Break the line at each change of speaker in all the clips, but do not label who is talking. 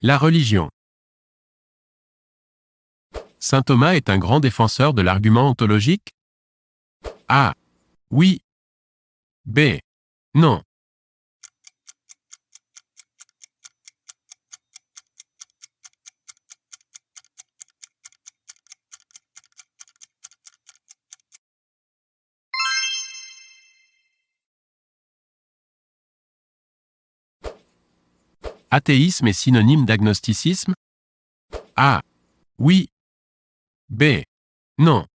La religion. Saint Thomas est un grand défenseur de l'argument ontologique? A. Oui. B. Non. Athéisme est synonyme d'agnosticisme? A. Oui. B. Non.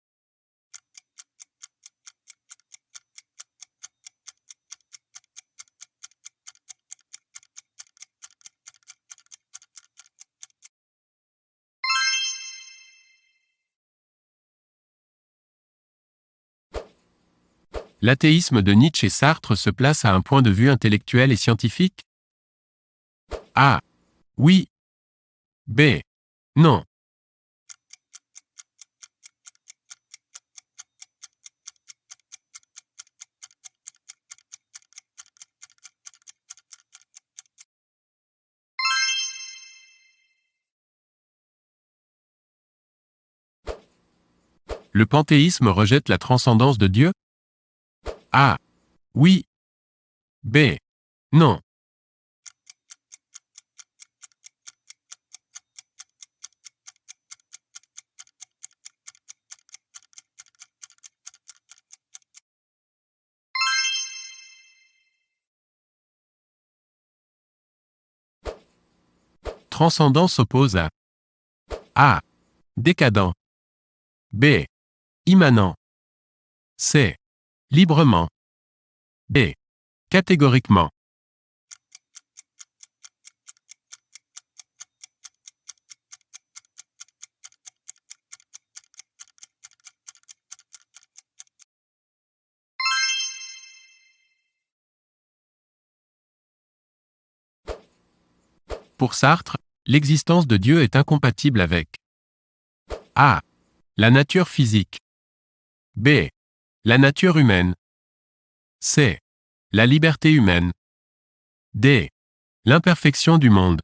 L'athéisme de Nietzsche et Sartre se place à un point de vue intellectuel et scientifique? A. Oui. B. Non. Le panthéisme rejette la transcendance de Dieu? A. Oui. B. Non. Transcendant s'oppose à A. Décadent. B. Immanent. C. Librement. D. Catégoriquement. Pour Sartre, l'existence de Dieu est incompatible avec A. La nature physique. B. La nature humaine. C. La liberté humaine. D. L'imperfection du monde.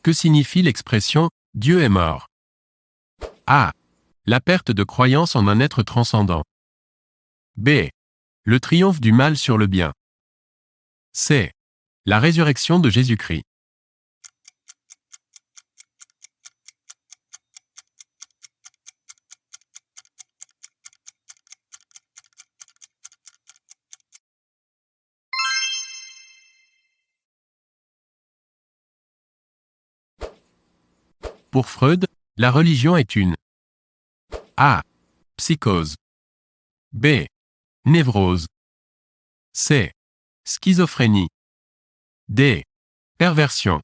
Que signifie l'expression « Dieu est mort » ? A. La perte de croyance en un être transcendant. B. Le triomphe du mal sur le bien. C. La résurrection de Jésus-Christ. Pour Freud, la religion est une A. Psychose. B. Névrose. C. Schizophrénie. D. Perversion.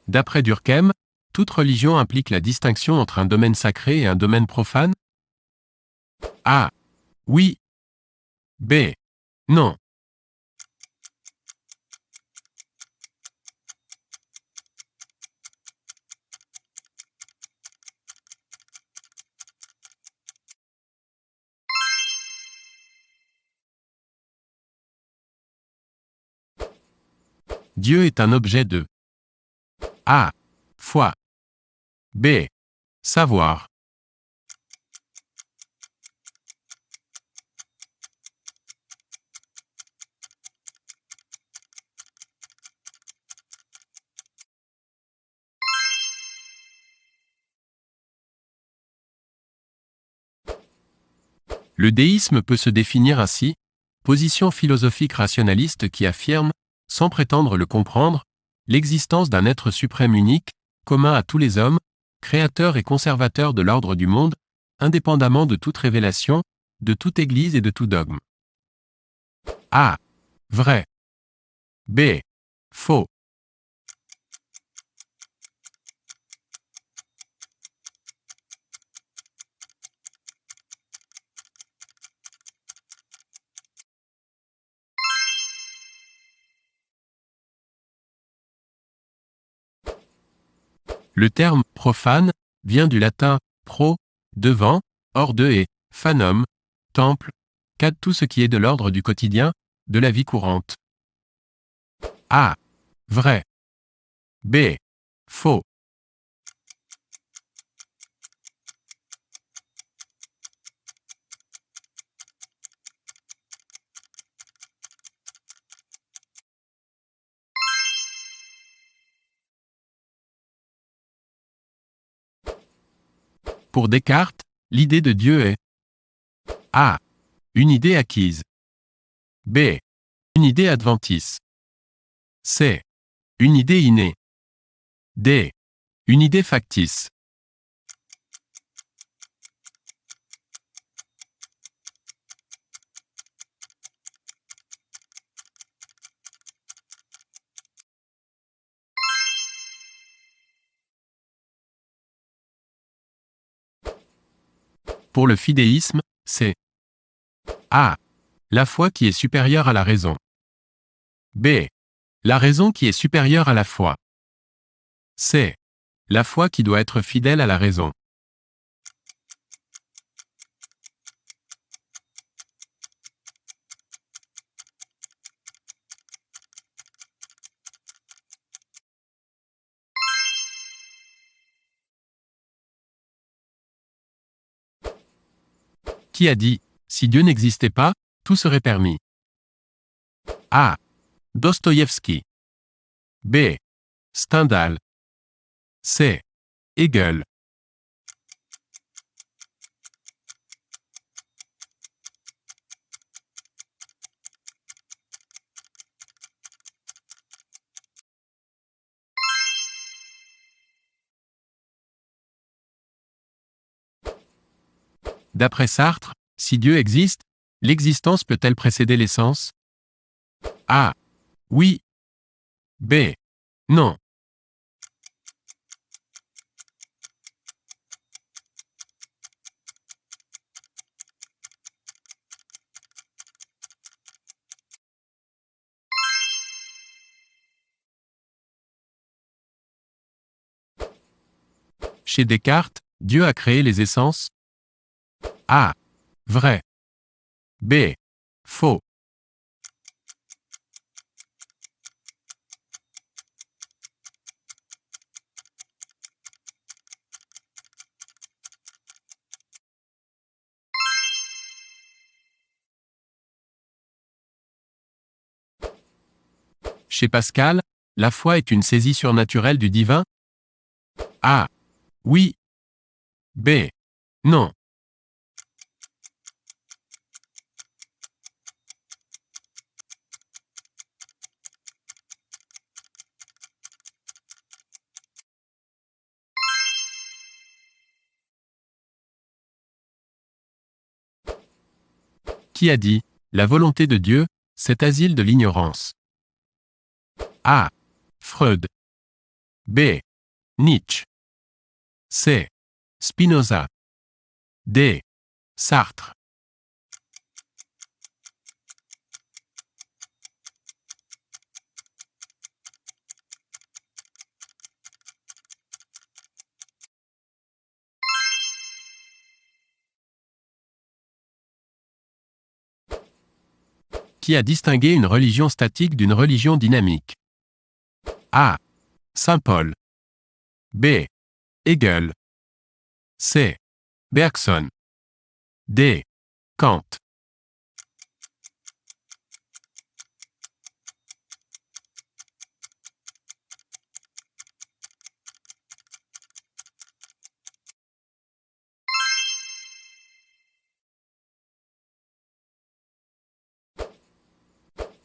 D'après Durkheim, toute religion implique la distinction entre un domaine sacré et un domaine profane? A. Oui. B. Non. Dieu est un objet de A. Foi. B. Savoir. Le déisme peut se définir ainsi, position philosophique rationaliste qui affirme, sans prétendre le comprendre, l'existence d'un être suprême unique, commun à tous les hommes, créateur et conservateur de l'ordre du monde, indépendamment de toute révélation, de toute église et de tout dogme. A. Vrai. B. Faux. Le terme « profane » vient du latin « pro » devant, hors de et « phanum » temple, cadre tout ce qui est de l'ordre du quotidien, de la vie courante. A. Vrai. B. Faux. Pour Descartes, l'idée de Dieu est A. Une idée acquise. B. Une idée adventice. C. Une idée innée. D. Une idée factice. Pour le fidéisme, c'est A. La foi qui est supérieure à la raison. B. La raison qui est supérieure à la foi. C. La foi qui doit être fidèle à la raison. Qui a dit « Si Dieu n'existait pas, tout serait permis » A. Dostoïevski. B. Stendhal. C. Hegel. D'après Sartre, si Dieu existe, l'existence peut-elle précéder l'essence? A. Oui. B. Non. Chez Descartes, Dieu a créé les essences? A. Vrai. B. Faux. Chez Pascal, la foi est une saisie surnaturelle du divin? A. Oui. B. Non. Qui a dit « La volonté de Dieu, c'est asile de l'ignorance » A. Freud. B. Nietzsche. C. Spinoza. D. Sartre. Qui a distingué une religion statique d'une religion dynamique? A. Saint Paul. B. Hegel. C. Bergson. D. Kant.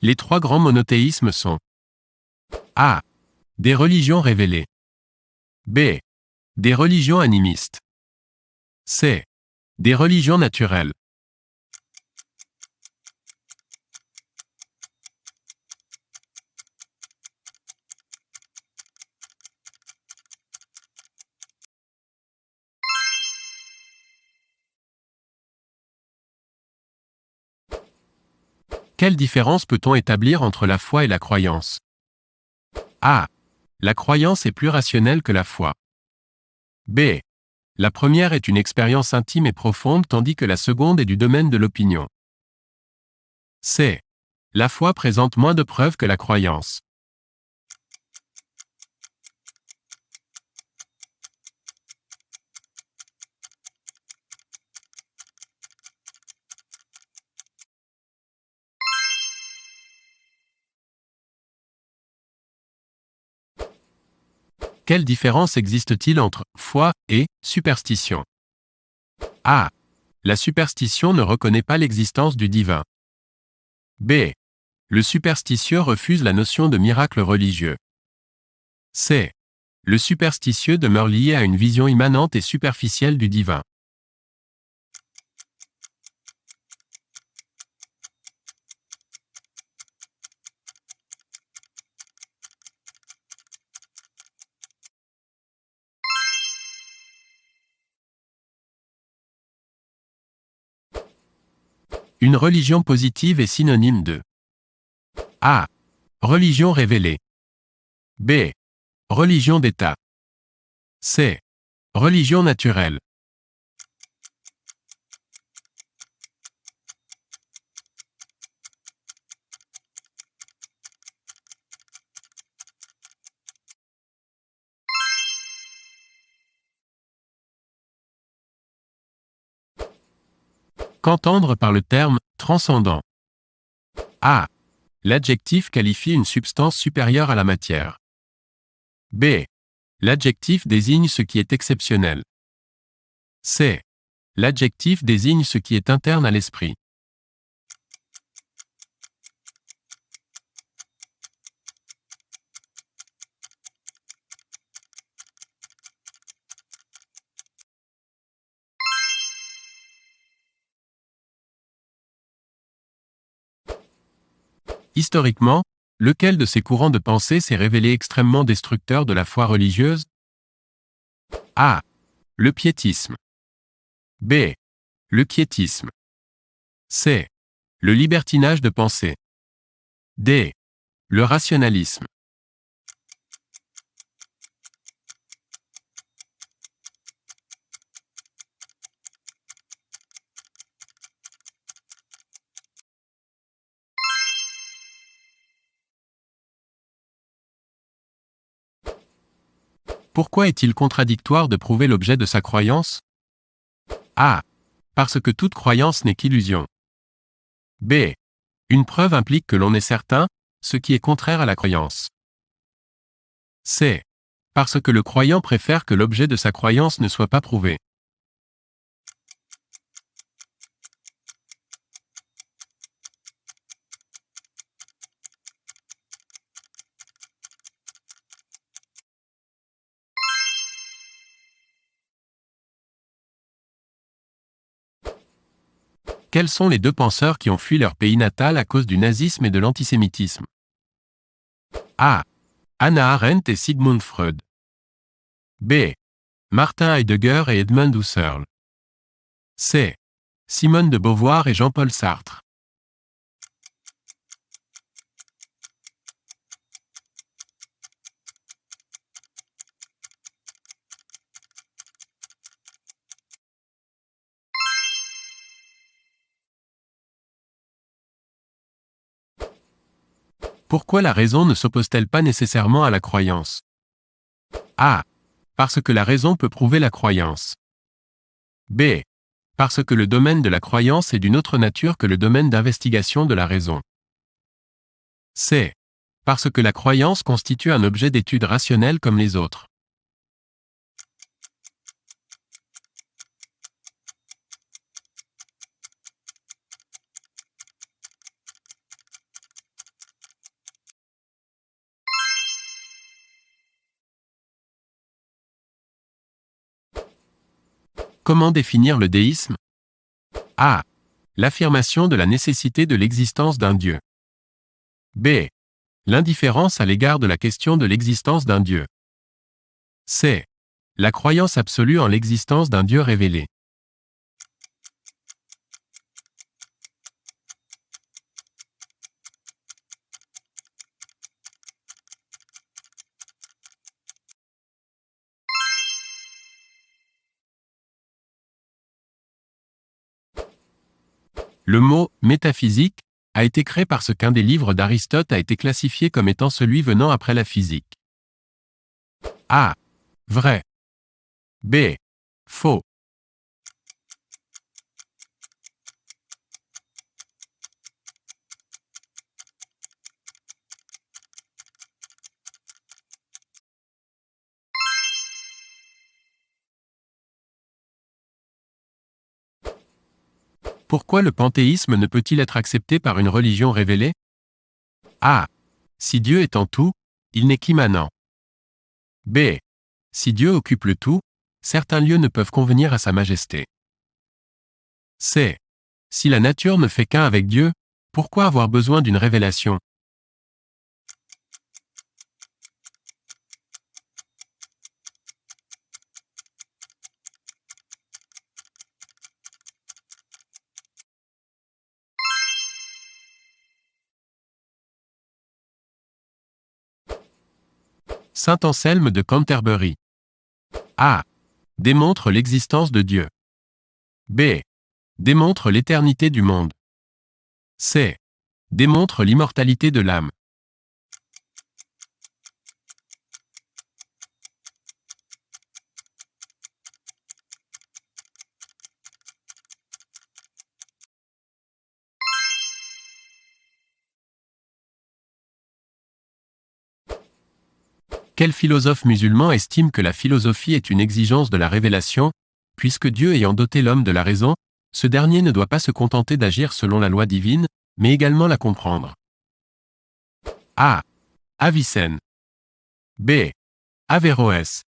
Les trois grands monothéismes sont A. Des religions révélées. B. Des religions animistes. C. Des religions naturelles. Quelle différence peut-on établir entre la foi et la croyance? A. La croyance est plus rationnelle que la foi. B. La première est une expérience intime et profonde tandis que la seconde est du domaine de l'opinion. C. La foi présente moins de preuves que la croyance. Quelle différence existe-t-il entre foi et superstition? A. La superstition ne reconnaît pas l'existence du divin. B. Le superstitieux refuse la notion de miracle religieux. C. Le superstitieux demeure lié à une vision immanente et superficielle du divin. Une religion positive est synonyme de A. Religion révélée. B. Religion d'État. C. Religion naturelle. Qu'entendre par le terme « transcendant » A. L'adjectif qualifie une substance supérieure à la matière. B. L'adjectif désigne ce qui est exceptionnel. C. L'adjectif désigne ce qui est interne à l'esprit. Historiquement, lequel de ces courants de pensée s'est révélé extrêmement destructeur de la foi religieuse? A. Le piétisme. B. Le quiétisme. C. Le libertinage de pensée. D. Le rationalisme. Pourquoi est-il contradictoire de prouver l'objet de sa croyance? A. Parce que toute croyance n'est qu'illusion. B. Une preuve implique que l'on est certain, ce qui est contraire à la croyance. C. Parce que le croyant préfère que l'objet de sa croyance ne soit pas prouvé. Quels sont les deux penseurs qui ont fui leur pays natal à cause du nazisme et de l'antisémitisme? A. Hannah Arendt et Sigmund Freud. B. Martin Heidegger et Edmund Husserl. C. Simone de Beauvoir et Jean-Paul Sartre. Pourquoi la raison ne s'oppose-t-elle pas nécessairement à la croyance? A. Parce que la raison peut prouver la croyance. B. Parce que le domaine de la croyance est d'une autre nature que le domaine d'investigation de la raison. C. Parce que la croyance constitue un objet d'étude rationnel comme les autres. Comment définir le déisme? A. L'affirmation de la nécessité de l'existence d'un Dieu. B. L'indifférence à l'égard de la question de l'existence d'un Dieu. C. La croyance absolue en l'existence d'un Dieu révélé. Le mot « métaphysique » a été créé parce qu'un des livres d'Aristote a été classifié comme étant celui venant après la physique. A. Vrai. B. Faux. Pourquoi le panthéisme ne peut-il être accepté par une religion révélée? A. Si Dieu est en tout, il n'est qu'immanent. B. Si Dieu occupe le tout, certains lieux ne peuvent convenir à sa majesté. C. Si la nature ne fait qu'un avec Dieu, pourquoi avoir besoin d'une révélation? Saint Anselme de Canterbury. A. Démontre l'existence de Dieu. B. Démontre l'éternité du monde. C. Démontre l'immortalité de l'âme. Quel philosophe musulman estime que la philosophie est une exigence de la révélation, puisque Dieu ayant doté l'homme de la raison, ce dernier ne doit pas se contenter d'agir selon la loi divine, mais également la comprendre? A. Avicenne. B. Averroès.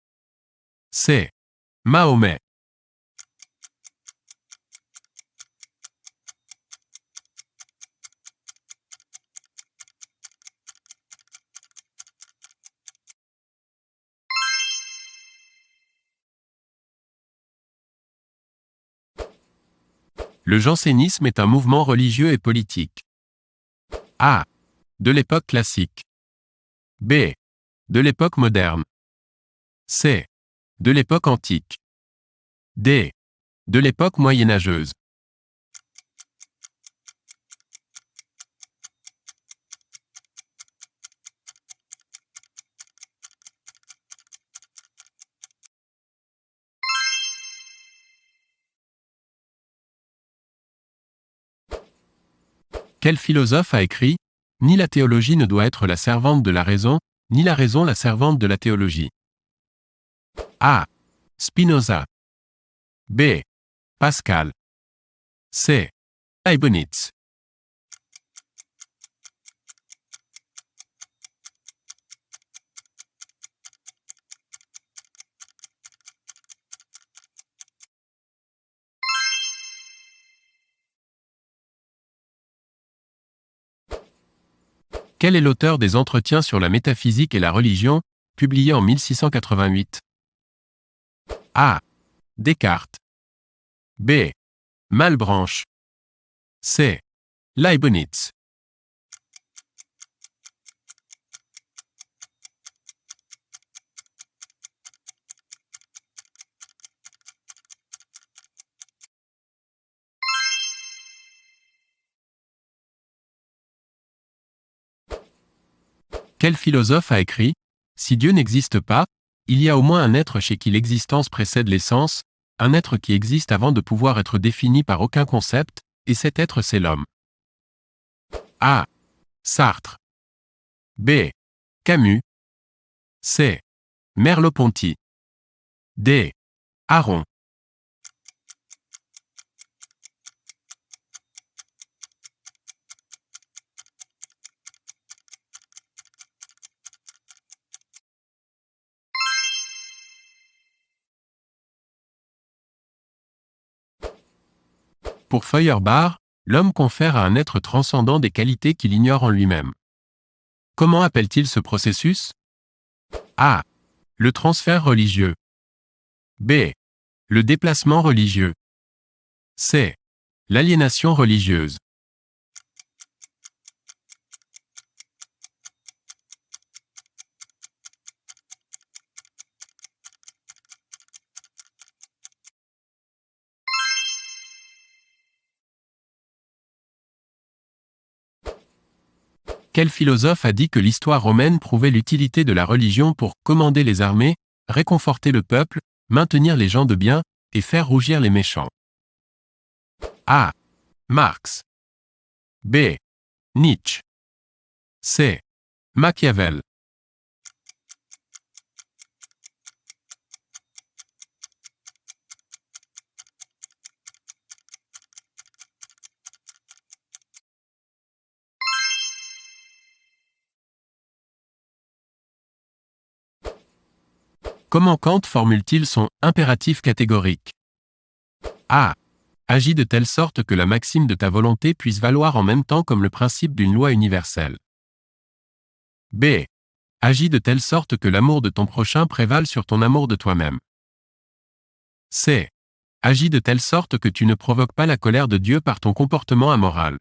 C. Mahomet. Le jansénisme est un mouvement religieux et politique. A. De l'époque classique. B. De l'époque moderne. C. De l'époque antique. D. De l'époque moyenâgeuse. Quel philosophe a écrit « Ni la théologie ne doit être la servante de la raison, ni la raison la servante de la théologie ». A. Spinoza. B. Pascal. C. Leibniz. Quel est l'auteur des Entretiens sur la métaphysique et la religion, publié en 1688? A. Descartes. B. Malebranche. C. Leibniz. Quel philosophe a écrit « Si Dieu n'existe pas, il y a au moins un être chez qui l'existence précède l'essence, un être qui existe avant de pouvoir être défini par aucun concept, et cet être c'est l'homme ». A. Sartre. B. Camus. C. Merleau-Ponty. D. Aron. Pour Feuerbach, l'homme confère à un être transcendant des qualités qu'il ignore en lui-même. Comment appelle-t-il ce processus? A. Le transfert religieux. B. Le déplacement religieux. C. L'aliénation religieuse. Quel philosophe a dit que l'histoire romaine prouvait l'utilité de la religion pour commander les armées, réconforter le peuple, maintenir les gens de bien, et faire rougir les méchants? A. Marx. B. Nietzsche. C. Machiavel. Comment Kant formule-t-il son impératif catégorique? A. Agis de telle sorte que la maxime de ta volonté puisse valoir en même temps comme le principe d'une loi universelle. B. Agis de telle sorte que l'amour de ton prochain prévale sur ton amour de toi-même. C. Agis de telle sorte que tu ne provoques pas la colère de Dieu par ton comportement amoral.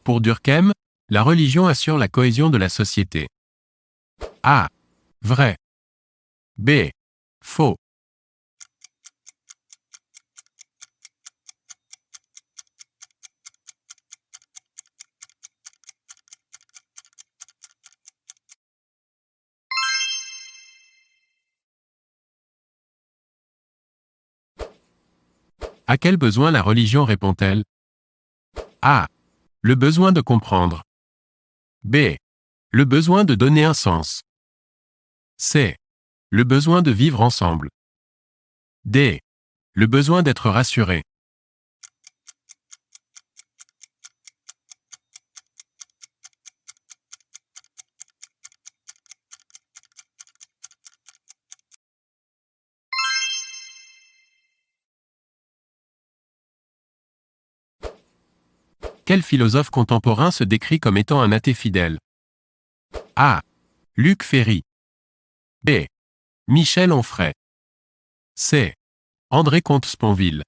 Pour Durkheim, la religion assure la cohésion de la société. A. Vrai. B. Faux. À quel besoin la religion répond-elle? A. Le besoin de comprendre. B. Le besoin de donner un sens. C. Le besoin de vivre ensemble. D. Le besoin d'être rassuré. Quel philosophe contemporain se décrit comme étant un athée fidèle? A. Luc Ferry. B. Michel Onfray. C. André Comte-Sponville.